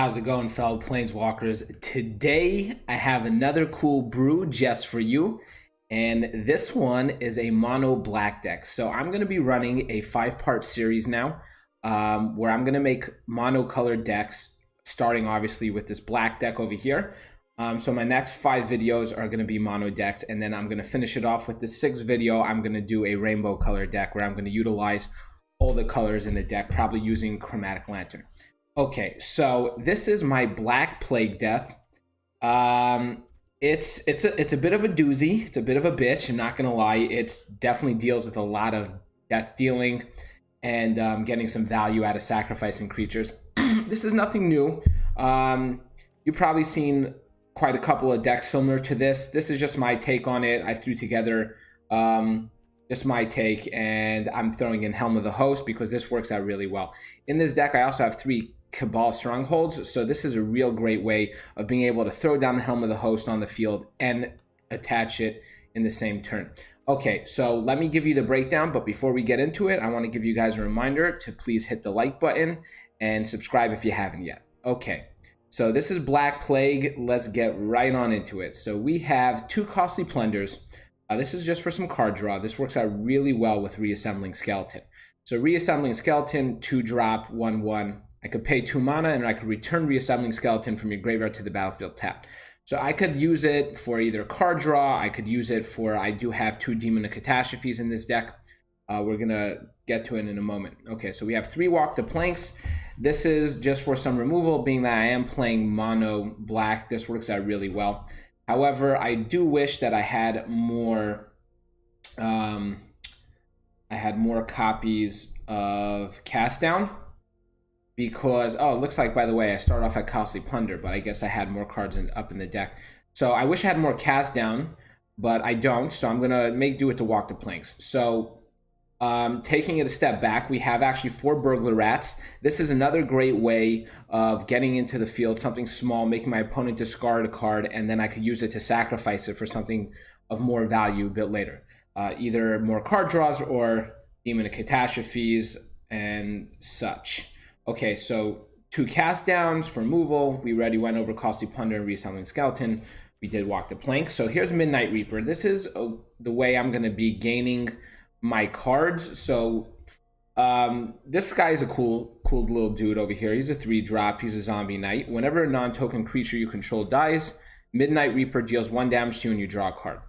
How's it going, fellow Planeswalkers? Today, I have another cool brew just for you, and this one is a mono black deck. So I'm going to be running a 5-part series now, where I'm going to make mono-colored decks, starting obviously with this black deck over here. So my next 5 videos are going to be mono decks, and then I'm going to finish it off with the 6th video. I'm going to do a rainbow color deck where I'm going to utilize all the colors in the deck, probably using Chromatic Lantern. Okay, so this is my Black Plague Death. It's a bit of a doozy. It's a bit of a bitch. I'm not gonna lie. It's definitely deals with a lot of death dealing and getting some value out of sacrificing creatures. This is nothing new. You've probably seen quite a couple of decks similar to this. This is just my take on it. I threw together just my take, and I'm throwing in Helm of the Host because this works out really well. In this deck, I also have 3 Cabal Strongholds, so this is a real great way of being able to throw down the Helm of the Host on the field and attach it in the same turn. Okay, so let me give you the breakdown, but before we get into it, I want to give you guys a reminder to please hit the like button and subscribe if you haven't yet. Okay, so this is Black Plague. Let's get right on into it. So we have 2 Costly Plunders. This is just for some card draw. This works out really well with Reassembling Skeleton. So Reassembling Skeleton, 2-drop, 1/1. I could pay 2 mana and I could return Reassembling Skeleton from your graveyard to the battlefield tapped. So I could use it for either card draw, I could use it for, I do have 2 Demon of Catastrophes in this deck. We're gonna get to it in a moment. Okay, so we have 3 Walk the Planks. This is just for some removal, being that I am playing mono black. This works out really well. However, I do wish that I had more copies of Cast Down, because, oh, it looks like, by the way, I started off at Costly Plunder, but I guess I had more cards up in the deck. So I wish I had more Cast Down, but I don't, so I'm going to make do with the Walk the Planks. So taking it a step back, we have actually 4 Burglar Rats. This is another great way of getting into the field, something small, making my opponent discard a card, and then I could use it to sacrifice it for something of more value a bit later. Either more card draws or Demon of Catastrophes and such. Okay, so 2 Cast Downs for removal. We already went over Costly Plunder and Reassembling Skeleton. We did Walk the Plank. So here's Midnight Reaper. This is the way I'm going to be gaining my cards. So this guy is a cool little dude over here. He's a 3-drop. He's a Zombie Knight. Whenever a non-token creature you control dies, Midnight Reaper deals 1 damage to you and you draw a card.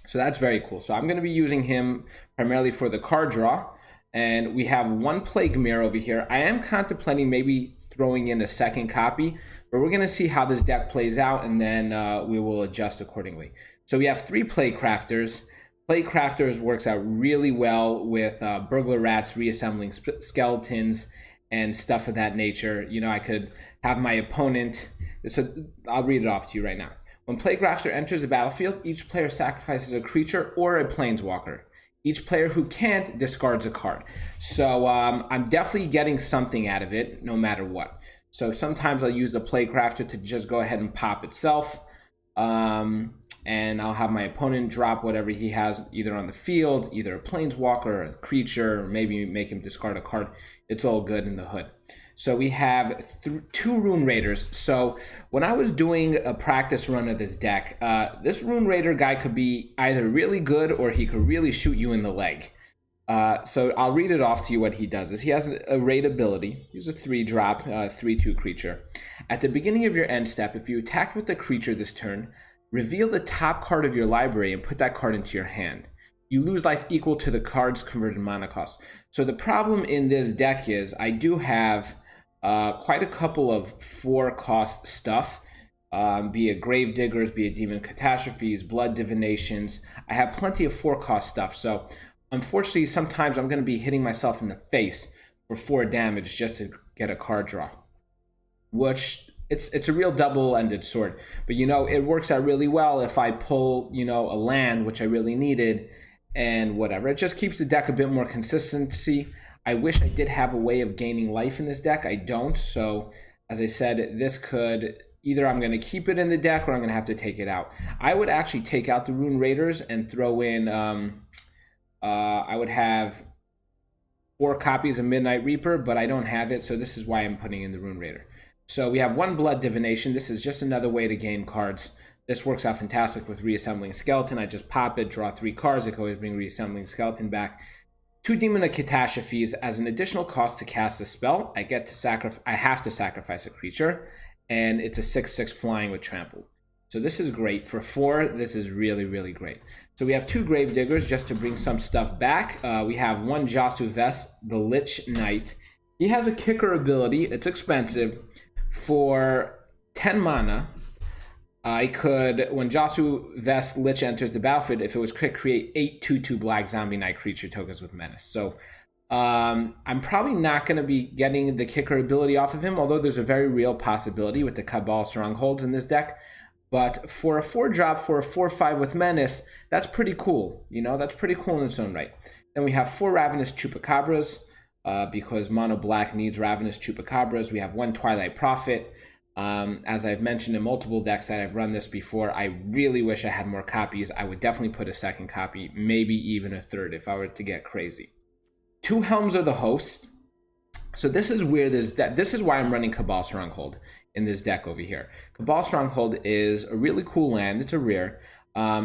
So that's very cool. So I'm going to be using him primarily for the card draw. And we have 1 Plague Mirror over here. I am contemplating maybe throwing in a 2nd copy, but we're going to see how this deck plays out, and then we will adjust accordingly. So we have 3 Plaguecrafters. Plaguecrafters works out really well with Burglar Rats, Reassembling Skeletons, and stuff of that nature. You know, I could have my opponent, so I'll read it off to you right now. When Plaguecrafter enters the battlefield, each player sacrifices a creature or a planeswalker. Each player who can't discards a card. So I'm definitely getting something out of it, no matter what. So sometimes I'll use the Plaguecrafter to just go ahead and pop itself. And I'll have my opponent drop whatever he has, either on the field, either a planeswalker or a creature, or maybe make him discard a card. It's all good in the hood. So we have 2 Rune Raiders. So when I was doing a practice run of this deck, this Rune Raider guy could be either really good or he could really shoot you in the leg. So I'll read it off to you what he does. He has a raid ability. He's a 3-drop, 3/2 creature. At the beginning of your end step, if you attack with the creature this turn, reveal the top card of your library and put that card into your hand. You lose life equal to the card's converted mana cost. So the problem in this deck is I do have quite a couple of 4-cost stuff, be it Grave Diggers, be it Demon Catastrophes, Blood Divinations. I have plenty of 4-cost stuff. So unfortunately, sometimes I'm going to be hitting myself in the face for 4 damage just to get a card draw, which it's a real double-ended sword. But, you know, it works out really well if I pull, you know, a land, which I really needed, and whatever. It just keeps the deck a bit more consistency. I wish I did have a way of gaining life in this deck. I don't. So, as I said, this could, either I'm going to keep it in the deck or I'm going to have to take it out. I would actually take out the Rune Raiders and throw in, I would have 4 copies of Midnight Reaper, but I don't have it, so this is why I'm putting in the Rune Raider. So we have one Blood Divination. This is just another way to gain cards. This works out fantastic with Reassembling Skeleton. I just pop it, draw 3 cards. I can always bring Reassembling Skeleton back. 2 Demon of Catastrophes. As an additional cost to cast a spell, I have to sacrifice a creature, and it's a 6/6 flying with trample. So this is great. For 4, this is really, really great. So we have 2 Gravediggers just to bring some stuff back. We have 1 Jasu Vest, the Lich Knight. He has a kicker ability. It's expensive. For 10 mana, I could, when Jasu Vest Lich enters the battlefield, if it was quick, create 8 2/2 Black Zombie Knight creature tokens with Menace. So I'm probably not going to be getting the kicker ability off of him, although there's a very real possibility with the Cabal Strongholds in this deck. But for a 4-drop, for a 4/5 with Menace, that's pretty cool. You know, that's pretty cool in its own right. Then we have 4 Ravenous Chupacabras, because Mono Black needs Ravenous Chupacabras. We have 1 Twilight Prophet. As I've mentioned in multiple decks that I've run this before, I really wish I had more copies. I would definitely put a second copy, maybe even a third if I were to get crazy. 2 Helms of the Host. So this is where this is why I'm running Cabal Stronghold in this deck over here. Cabal Stronghold is a really cool land. It's a rare.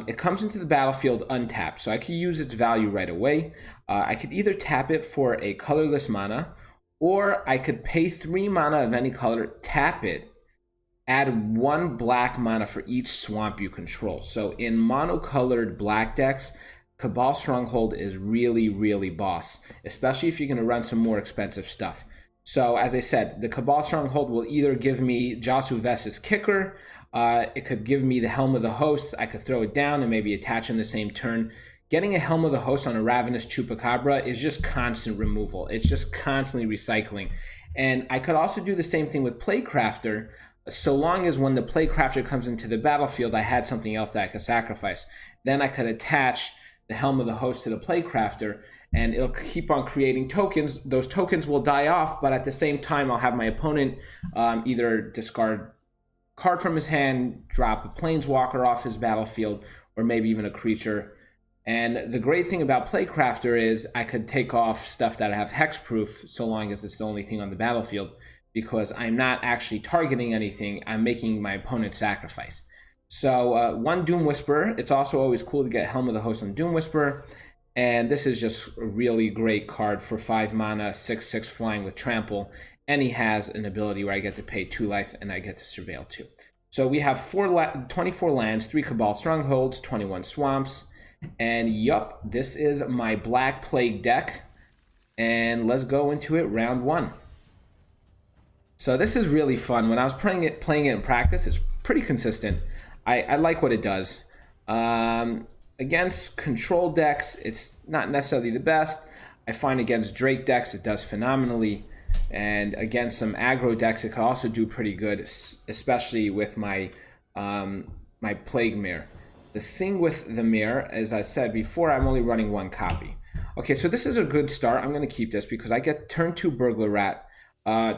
It comes into the battlefield untapped, so I could use its value right away. I could either tap it for a colorless mana, or I could pay 3 mana of any color, tap it, add 1 black mana for each swamp you control. So in monocolored black decks, Cabal Stronghold is really, really boss, especially if you're going to run some more expensive stuff. So as I said, the Cabal Stronghold will either give me Jasu Vest's kicker, it could give me the Helm of the Host, I could throw it down and maybe attach in the same turn. Getting a Helm of the Host on a Ravenous Chupacabra is just constant removal. It's just constantly recycling. And I could also do the same thing with Plaguecrafter, so long as when the Plaguecrafter comes into the battlefield, I had something else that I could sacrifice. Then I could attach the Helm of the Host to the Plaguecrafter, and it'll keep on creating tokens. Those tokens will die off, but at the same time, I'll have my opponent either discard card from his hand, drop a Planeswalker off his battlefield, or maybe even a creature. And the great thing about Plaguecrafter is I could take off stuff that I have hexproof, so long as it's the only thing on the battlefield, because I'm not actually targeting anything, I'm making my opponent sacrifice. So 1 Doom Whisperer. It's also always cool to get Helm of the Host on Doom Whisperer. And this is just a really great card for 5 mana, 6/6 flying with trample. And he has an ability where I get to pay 2 life and I get to surveil 2. So we have 24 lands, 3 Cabal Strongholds, 21 swamps. And yup, this is my Black Plague deck. And let's go into it round 1. So this is really fun. When I was playing it in practice, it's pretty consistent. I like what it does. Against control decks, it's not necessarily the best. I find against Drake decks, it does phenomenally. And against some aggro decks, it can also do pretty good, especially with my my Plague Mirror. The thing with the Mirror, as I said before, I'm only running 1 copy. Okay, so this is a good start. I'm going to keep this because I get turn 2 Burglar Rat.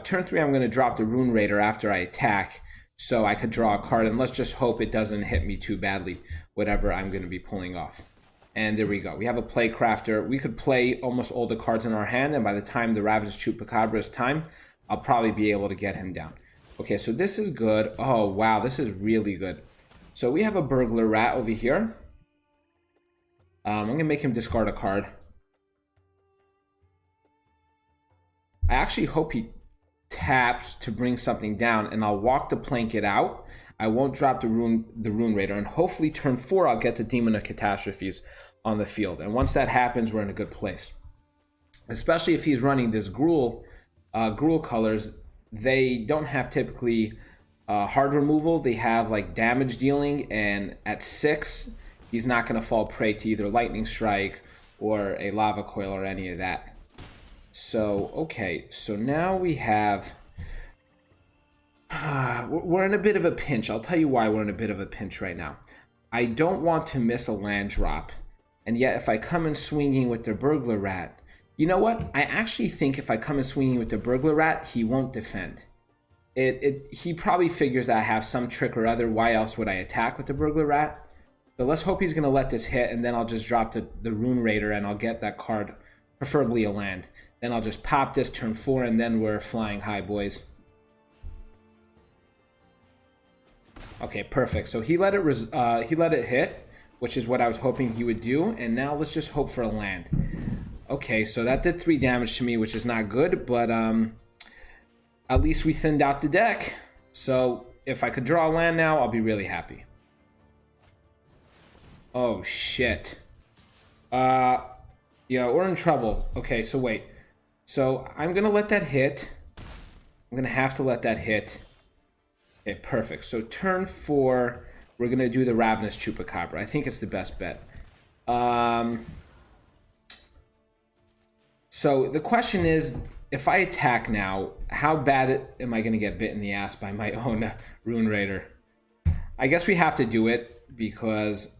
Turn 3, I'm going to drop the Rune Raider after I attack, so I could draw a card, and let's just hope it doesn't hit me too badly, whatever I'm going to be pulling off. And there we go. We have a Plaguecrafter. We could play almost all the cards in our hand, and by the time the Ravenous Chupacabra is time, I'll probably be able to get him down. Okay, so this is good. Oh, wow, this is really good. So we have a Burglar Rat over here. I'm going to make him discard a card. I actually hope he taps to bring something down, and I'll walk the Blanket out. I won't drop the Rune Raider, and hopefully turn 4 I'll get the Demon of Catastrophes on the field. And once that happens, we're in a good place. Especially if he's running this Gruul colors, they don't have typically hard removal. They have like damage dealing, and at 6, he's not going to fall prey to either Lightning Strike or a Lava Coil or any of that. So, okay, so now we have... we're in a bit of a pinch. I'll tell you why we're in a bit of a pinch right now. I don't want to miss a land drop, and yet if I come in swinging with the Burglar Rat, you know what? I actually think if I come in swinging with the Burglar Rat, he won't defend. He probably figures that I have some trick or other. Why else would I attack with the Burglar Rat? So let's hope he's going to let this hit, and then I'll just drop the Rune Raider, and I'll get that card, preferably a land. Then I'll just pop this turn 4, and then we're flying high, boys. Okay, perfect. So he let it hit, which is what I was hoping he would do. And now let's just hope for a land. Okay, so that did 3 damage to me, which is not good, but at least we thinned out the deck. So if I could draw a land now, I'll be really happy. Oh, shit. Yeah, we're in trouble. Okay, so wait. So I'm going to let that hit. I'm going to have to let that hit. Okay, perfect. So turn 4, we're going to do the Ravenous Chupacabra. I think it's the best bet. So the question is, if I attack now, how bad am I going to get bit in the ass by my own Rune Raider? I guess we have to do it because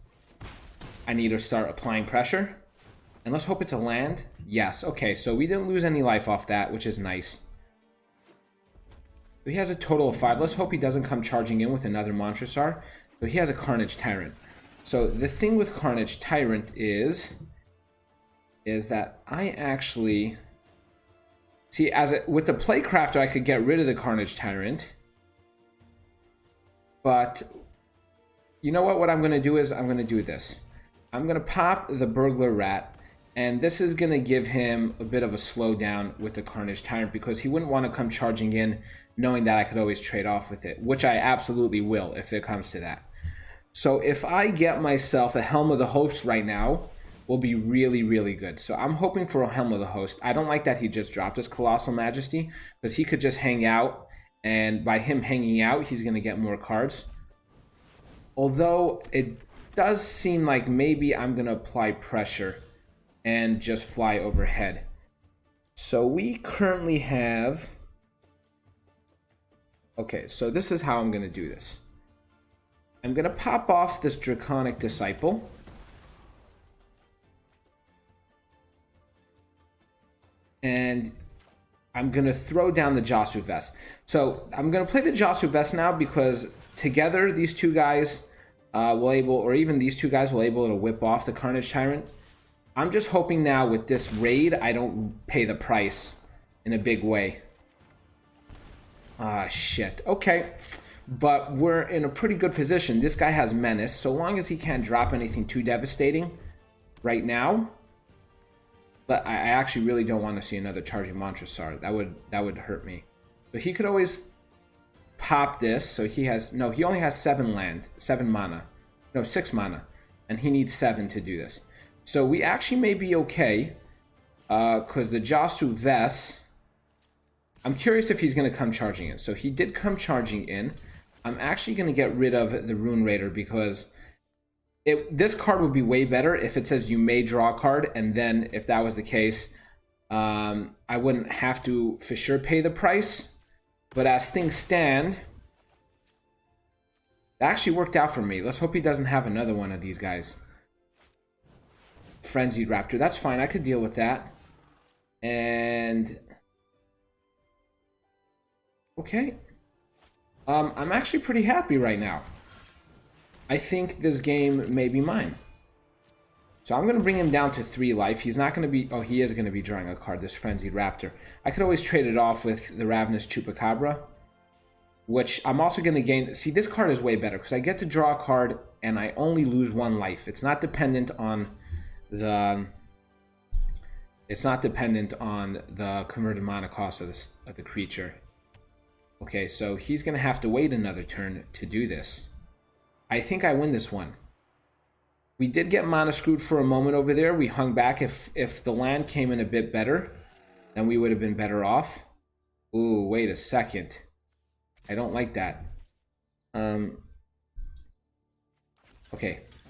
I need to start applying pressure. And let's hope it's a land. Yes, okay, so we didn't lose any life off that, which is nice. So he has a total of 5. Let's hope he doesn't come charging in with another Montresor. So he has a Carnage Tyrant. So the thing with Carnage Tyrant is that I actually... See, with the Plaguecrafter, I could get rid of the Carnage Tyrant. But you know what? What I'm going to do is I'm going to do this. I'm going to pop the Burglar Rat. And this is going to give him a bit of a slowdown with the Carnage Tyrant because he wouldn't want to come charging in knowing that I could always trade off with it, which I absolutely will if it comes to that. So if I get myself a Helm of the Host right now, will be really, really good. So I'm hoping for a Helm of the Host. I don't like that he just dropped his Colossal Majesty because he could just hang out, and by him hanging out, he's going to get more cards. Although it does seem like maybe I'm going to apply pressure and just fly overhead. So we currently have... Okay, so this is how I'm going to do this. I'm going to pop off this Draconic Disciple. And I'm going to throw down the Josu Vest. So I'm going to play the Josu Vest now because together these two guys will able, or even these two guys will able to whip off the Carnage Tyrant. I'm just hoping now with this raid I don't pay the price in a big way. Ah, shit. Okay. But we're in a pretty good position. This guy has Menace. So long as he can't drop anything too devastating right now. But I actually really don't want to see another charging Montresor. That would hurt me. But he could always pop this. So he has... No, he only has 7 mana. No, 6 mana. And he needs 7 to do this. So we actually may be okay. Because the Josu Vest... I'm curious if he's going to come charging in. So he did come charging in. I'm actually going to get rid of the Rune Raider because... this card would be way better if it says you may draw a card, and then if that was the case, I wouldn't have to for sure pay the price. But as things stand, that actually worked out for me. Let's hope he doesn't have another one of these guys. Frenzied Raptor, that's fine. I could deal with that. And okay, I'm actually pretty happy right now. I think this game may be mine. So I'm going to bring him down to 3 life. He's not going to be... Oh, he is going to be drawing a card, this Frenzied Raptor. I could always trade it off with the Ravenous Chupacabra, which I'm also going to gain... See, this card is way better because I get to draw a card and I only lose 1 life. It's not dependent on the... It's not dependent on the converted mana cost of the creature. Okay, so he's going to have to wait another turn to do this. I think I win this one. We did get mana screwed for a moment over there. We hung back. If the land came in a bit better, then we would have been better off. Ooh, wait a second. I don't like that. Okay,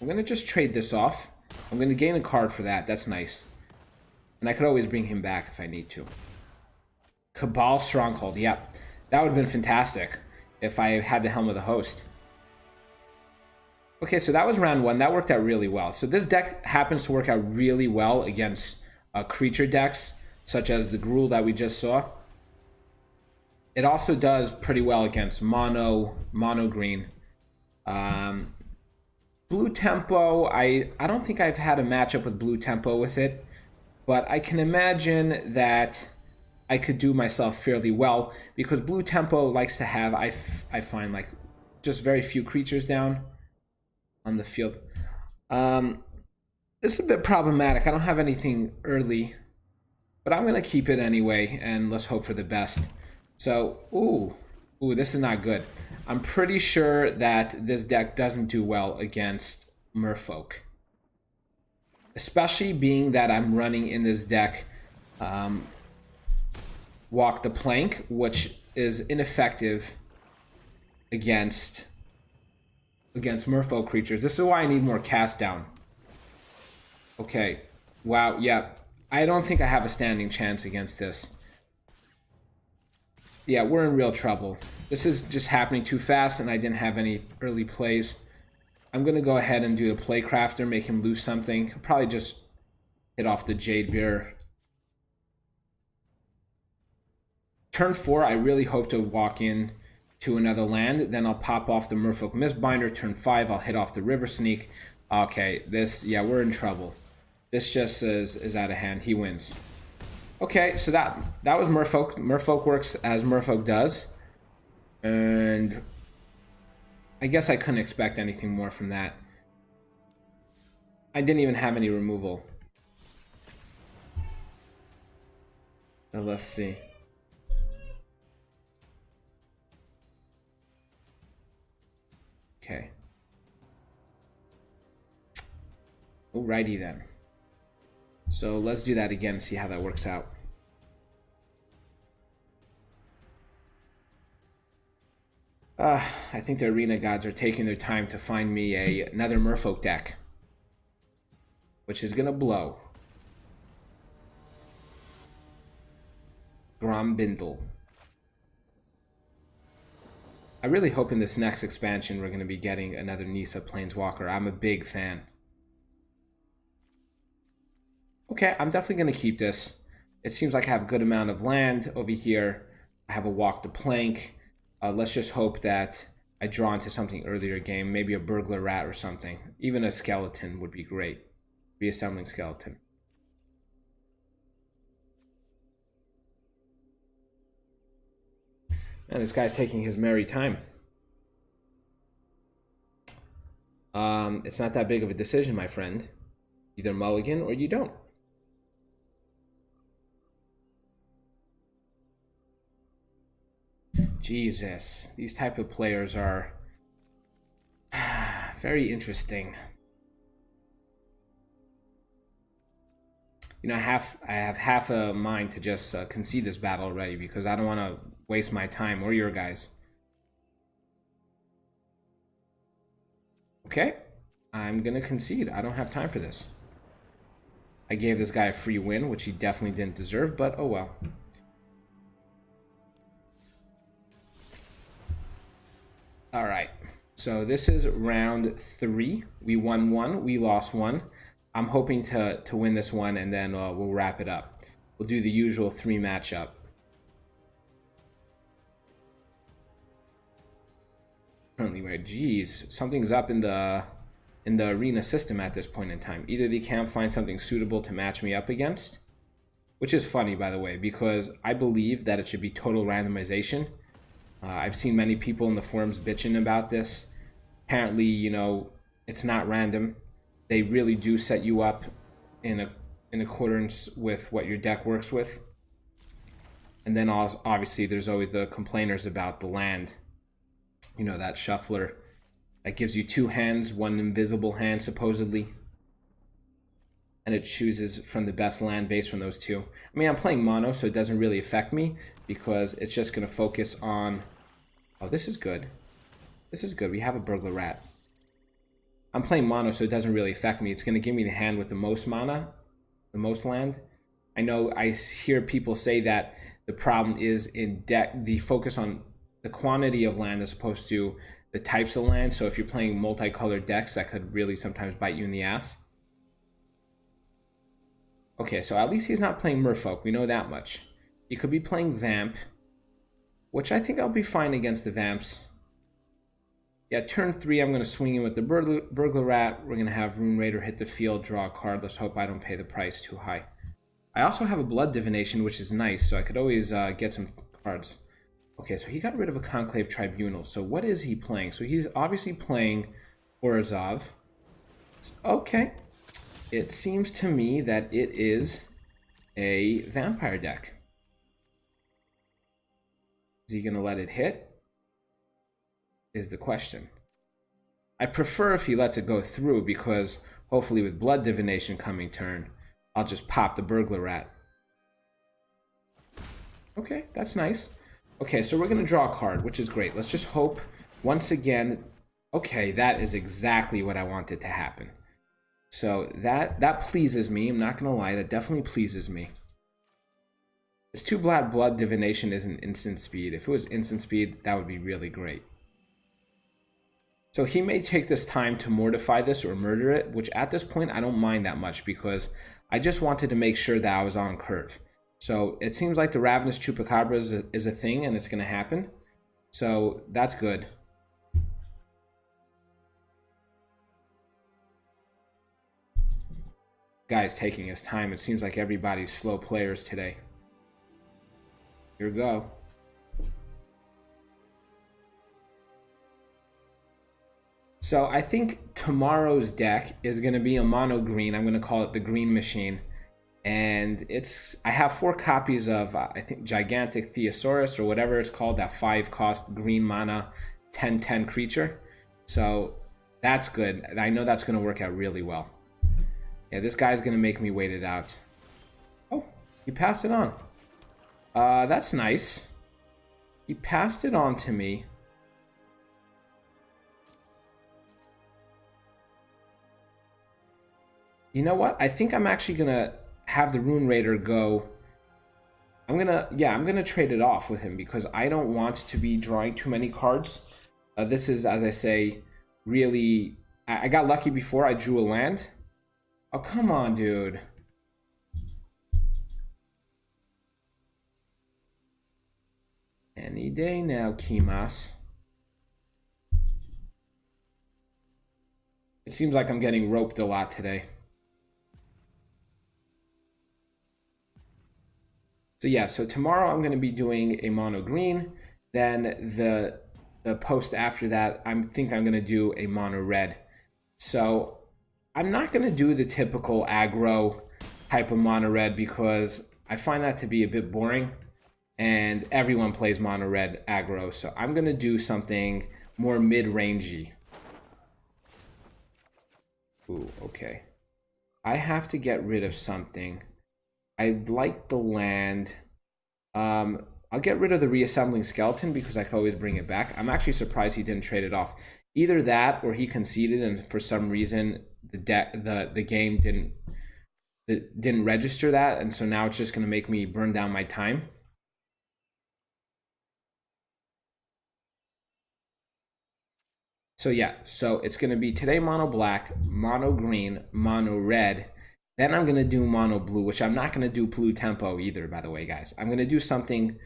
I'm going to just trade this off. I'm going to gain a card for that. That's nice. And I could always bring him back if I need to. Cabal Stronghold. Yep. That would have been fantastic if I had the Helm of the Host. Okay, so that was round 1. That worked out really well. So this deck happens to work out really well against creature decks, such as the Gruul that we just saw. It also does pretty well against mono green. Blue Tempo, I don't think I've had a matchup with Blue Tempo with it, but I can imagine that I could do myself fairly well because Blue Tempo likes to have, I find, like just very few creatures down on the field. It's a bit problematic. I don't have anything early, but I'm gonna keep it anyway, and let's hope for the best. So, ooh, this is not good. I'm pretty sure that this deck doesn't do well against Merfolk, especially being that I'm running in this deck Walk the Plank, which is ineffective against Merfolk creatures. This is why I need more cast down. Okay, wow, yeah, I don't think I have a standing chance against this. Yeah, we're in real trouble. This is just happening too fast, and I didn't have any early plays. I'm going to go ahead and do the Plaguecrafter, make him lose something. He'll probably just hit off the Jade Bear. Turn 4, I really hope to walk in to another land. Then I'll pop off the Merfolk Mistbinder. Turn 5, I'll hit off the River Sneak. Okay, yeah, we're in trouble. This just is out of hand. He wins. Okay, so that was Merfolk. Merfolk works as Merfolk does. And I guess I couldn't expect anything more from that. I didn't even have any removal. Now let's see. Okay. Alrighty then. So let's do that again and see how that works out. I think the arena gods are taking their time to find me another Merfolk deck, which is gonna blow. Grombindle. I really hope in this next expansion we're going to be getting another Nissa Planeswalker. I'm a big fan. Okay, I'm definitely going to keep this. It seems like I have a good amount of land over here. I have a Walk the Plank. Let's just hope that I draw into something earlier game. Maybe a Burglar Rat or something. Even a Skeleton would be great. Reassembling Skeleton. And this guy's taking his merry time. It's not that big of a decision, my friend. Either mulligan or you don't. Jesus, these type of players are very interesting. You know, I have half a mind to just concede this battle already because I don't want to waste my time or your guys. Okay, I'm gonna concede. I don't have time for this. I gave this guy a free win, which he definitely didn't deserve, but oh well. All right, so this is round 3. We won 1, we lost 1. I'm hoping to win this one, and then we'll wrap it up. We'll do the usual 3 matchup. Currently, wait, geez, something's up in the arena system at this point in time. Either they can't find something suitable to match me up against, which is funny, by the way, because I believe that it should be total randomization. I've seen many people in the forums bitching about this. Apparently, you know, it's not random. They really do set you up in accordance with what your deck works with. And then obviously there's always the complainers about the land. You know, that shuffler that gives you 2 hands, 1 invisible hand supposedly. And it chooses from the best land base from those 2. I mean, I'm playing mono, so it doesn't really affect me because it's just going to focus on... Oh, this is good. This is good. We have a Burglar Rat. I'm playing mono, so it doesn't really affect me. It's going to give me the hand with the most mana, the most land. I know I hear people say that the problem is in deck, the focus on the quantity of land as opposed to the types of land. So if you're playing multicolored decks, that could really sometimes bite you in the ass. Okay, so at least he's not playing Merfolk. We know that much. He could be playing Vamp, which I think I'll be fine against the Vamps. Yeah, turn 3, I'm going to swing in with the Burglar Rat. We're going to have Rune Raider hit the field, draw a card. Let's hope I don't pay the price too high. I also have a Blood Divination, which is nice, so I could always get some cards. Okay, so he got rid of a Conclave Tribunal. So what is he playing? So he's obviously playing Orzhov. Okay. It seems to me that it is a vampire deck. Is he going to let it hit? Is the question. I prefer if he lets it go through because hopefully with Blood Divination coming turn, I'll just pop the Burglar Rat. Okay, that's nice. Okay, so we're going to draw a card, which is great. Let's just hope once again. Okay, that is exactly what I wanted to happen. So that pleases me. I'm not going to lie. That definitely pleases me. This 2-black Blood Divination isn't instant speed. If it was instant speed, that would be really great. So he may take this time to mortify this or murder it, which at this point I don't mind that much because I just wanted to make sure that I was on curve. So it seems like the Ravenous Chupacabras is a thing and it's going to happen. So that's good. Guy's taking his time. It seems like everybody's slow players today. Here we go. So I think tomorrow's deck is going to be a mono green. I'm going to call it the Green Machine. And I have 4 copies of, I think, Gigantic Theosaurus or whatever it's called, that 5-cost green mana 10/10 creature. So that's good. And I know that's going to work out really well. Yeah, this guy's going to make me wait it out. Oh, he passed it on. That's nice. He passed it on to me. You know what? I think I'm actually going to have the Rune Raider go. I'm gonna trade it off with him because I don't want to be drawing too many cards. This is, as I say, really, I got lucky before. I drew a land. Oh, come on, dude. Any day now, Kimas. It seems like I'm getting roped a lot today. So yeah, so tomorrow I'm going to be doing a mono green. Then the post after that, I think I'm going to do a mono red. So I'm not going to do the typical aggro type of mono red because I find that to be a bit boring. And everyone plays mono red aggro. So I'm going to do something more mid-rangey. Ooh, okay. I have to get rid of something. I like the land. I'll get rid of the Reassembling Skeleton because I can always bring it back. I'm actually surprised he didn't trade it off. Either that or he conceded and for some reason the game didn't register that, and so now it's just going to make me burn down my time. So yeah, so it's going to be today mono black, mono green, mono red. Then I'm going to do mono blue, which I'm not going to do blue tempo either, by the way, guys. I'm going to do something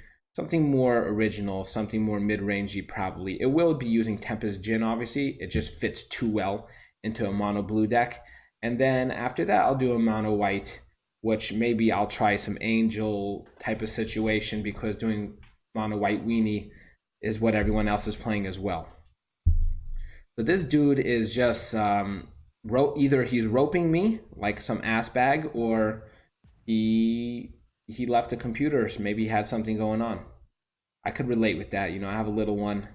more original, something more mid-rangey probably. It will be using Tempest Djinn, obviously. It just fits too well into a mono blue deck. And then after that, I'll do a mono white, which maybe I'll try some Angel type of situation because doing mono white weenie is what everyone else is playing as well. So this dude is just... either he's roping me like some ass bag, or he left a computer, so maybe he had something going on. I could relate with that. You know, I have a little one,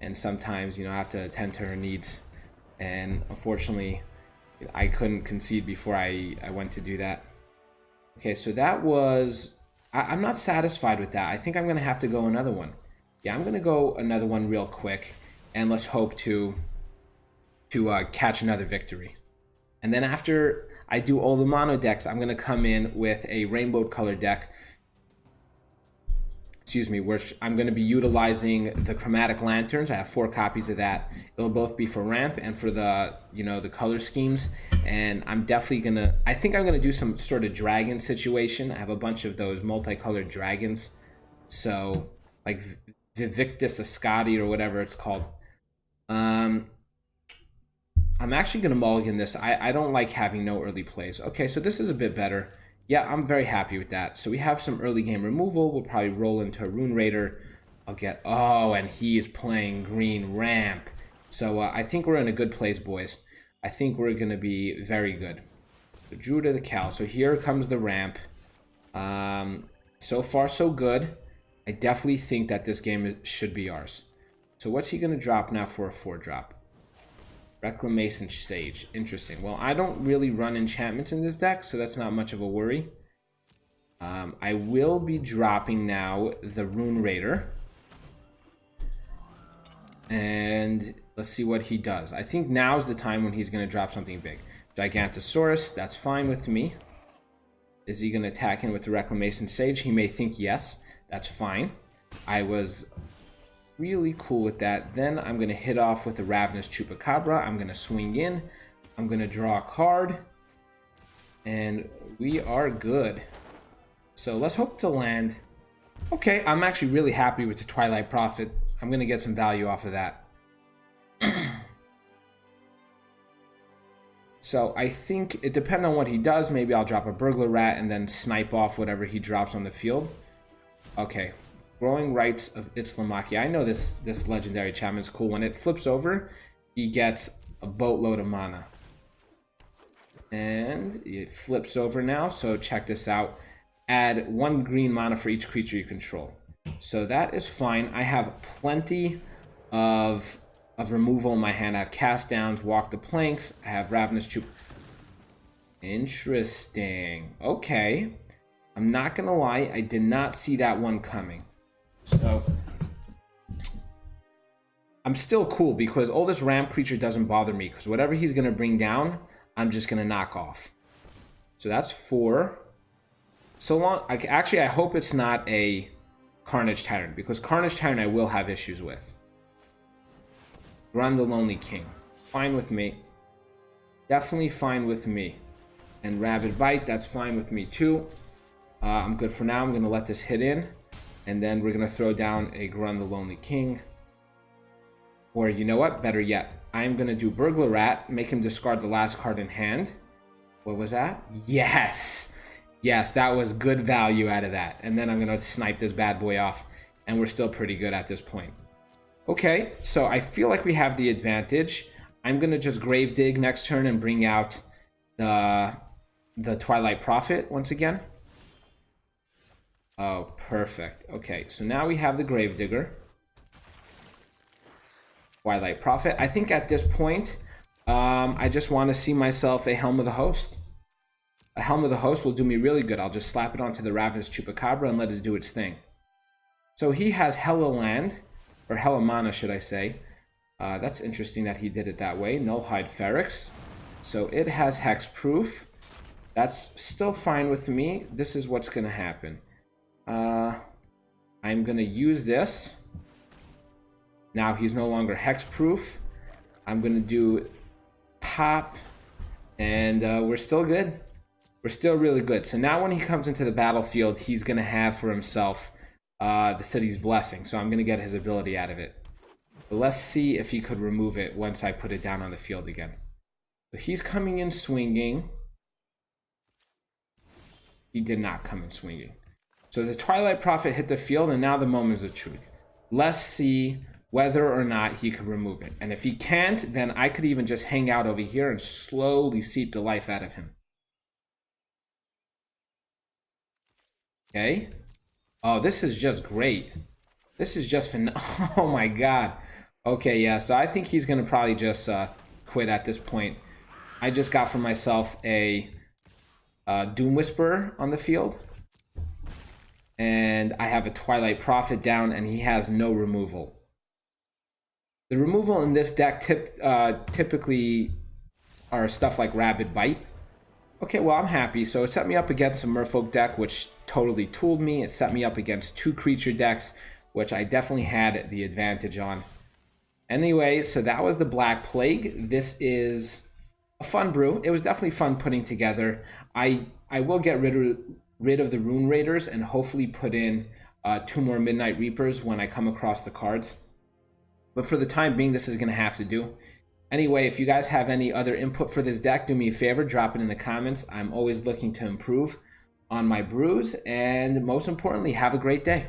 and sometimes, you know, I have to attend to her needs. And unfortunately, I couldn't concede before I went to do that. Okay, so that was... I'm not satisfied with that. I think I'm going to have to go another one. Yeah, I'm going to go another one real quick, and let's hope to catch another victory. And then after I do all the mono decks, I'm going to come in with a rainbow color deck. Excuse me, which I'm going to be utilizing the Chromatic Lanterns. I have 4 copies of that. It'll both be for ramp and for the, you know, the color schemes. And I'm definitely going to, I think I'm going to do some sort of dragon situation. I have a bunch of those multicolored dragons. So, like Vivictus Ascati or whatever it's called. I'm actually going to mulligan this. I don't like having no early plays. Okay, so this is a bit better. Yeah, I'm very happy with that. So we have some early game removal. We'll probably roll into a Rune Raider. I'll get... Oh, and he is playing green ramp. So I think we're in a good place, boys. I think we're going to be very good. So drew to the cow. So here comes the ramp. So far, so good. I definitely think that this game should be ours. So what's he going to drop now for a 4-drop? Reclamation Sage. Interesting. Well, I don't really run enchantments in this deck, so that's not much of a worry. I will be dropping now the Rune Raider. And let's see what he does. I think now's the time when he's going to drop something big. Gigantosaurus, that's fine with me. Is he going to attack in with the Reclamation Sage? He may think yes. That's fine. I was really cool with that. Then I'm going to hit off with the Ravenous Chupacabra. I'm going to swing in. I'm going to draw a card. And we are good. So let's hope to land. Okay, I'm actually really happy with the Twilight Prophet. I'm going to get some value off of that. So I think it depends on what he does. Maybe I'll drop a Burglar Rat and then snipe off whatever he drops on the field. Okay. Growing Rites of Itzlamaki. I know this legendary Chapman's cool. When it flips over, he gets a boatload of mana. And it flips over now, so check this out. Add 1 green mana for each creature you control. So that is fine. I have plenty of removal in my hand. I have Cast Downs, Walk the Planks. I have Ravenous Chup. Interesting. Okay. I'm not going to lie. I did not see that one coming. So I'm still cool because all this ramp creature doesn't bother me because whatever he's going to bring down, I'm just going to knock off. So that's 4. So long. Actually, I hope it's not a Carnage Tyrant because Carnage Tyrant I will have issues with. Run the Lonely King. Fine with me. Definitely fine with me. And Rabid Bite, that's fine with me too. I'm good for now. I'm going to let this hit in. And then we're going to throw down a Grun the Lonely King. Or you know what? Better yet. I'm going to do Burglar Rat. Make him discard the last card in hand. What was that? Yes! Yes, that was good value out of that. And then I'm going to snipe this bad boy off. And we're still pretty good at this point. Okay, so I feel like we have the advantage. I'm going to just Grave Dig next turn and bring out the Twilight Prophet once again. Oh, perfect. Okay, so now we have the Gravedigger. Twilight Prophet. I think at this point, I just want to see myself a Helm of the Host. A Helm of the Host will do me really good. I'll just slap it onto the Ravenous Chupacabra and let it do its thing. So he has Hella Land, or Hella Mana, should I say. That's interesting that he did it that way. Nullhide Feryx. So it has Hexproof. That's still fine with me. This is what's going to happen. I'm going to use this. Now he's no longer hexproof. I'm going to do pop. And we're still good. We're still really good. So now when he comes into the battlefield, he's going to have for himself the City's Blessing. So I'm going to get his ability out of it. But let's see if he could remove it once I put it down on the field again. So he's coming in swinging. He did not come in swinging. So the Twilight Prophet hit the field, and now the moment of truth. Let's see whether or not he can remove it. And if he can't, then I could even just hang out over here and slowly seep the life out of him. Okay. Oh, this is just great. This is just oh my god. Okay, yeah, so I think he's going to probably just quit at this point. I just got for myself a Doom Whisperer on the field. And I have a Twilight Prophet down, and he has no removal. The removal in this deck typically are stuff like Rabid Bite. Okay, well, I'm happy. So it set me up against a Merfolk deck, which totally tooled me. It set me up against 2 creature decks, which I definitely had the advantage on. Anyway, so that was the Black Plague. This is a fun brew. It was definitely fun putting together. I will get rid of the Rune Raiders and hopefully put in 2 more Midnight Reapers when I come across the cards. But for the time being, this is going to have to do. Anyway, if you guys have any other input for this deck, do me a favor, drop it in the comments. I'm always looking to improve on my brews. And most importantly, have a great day.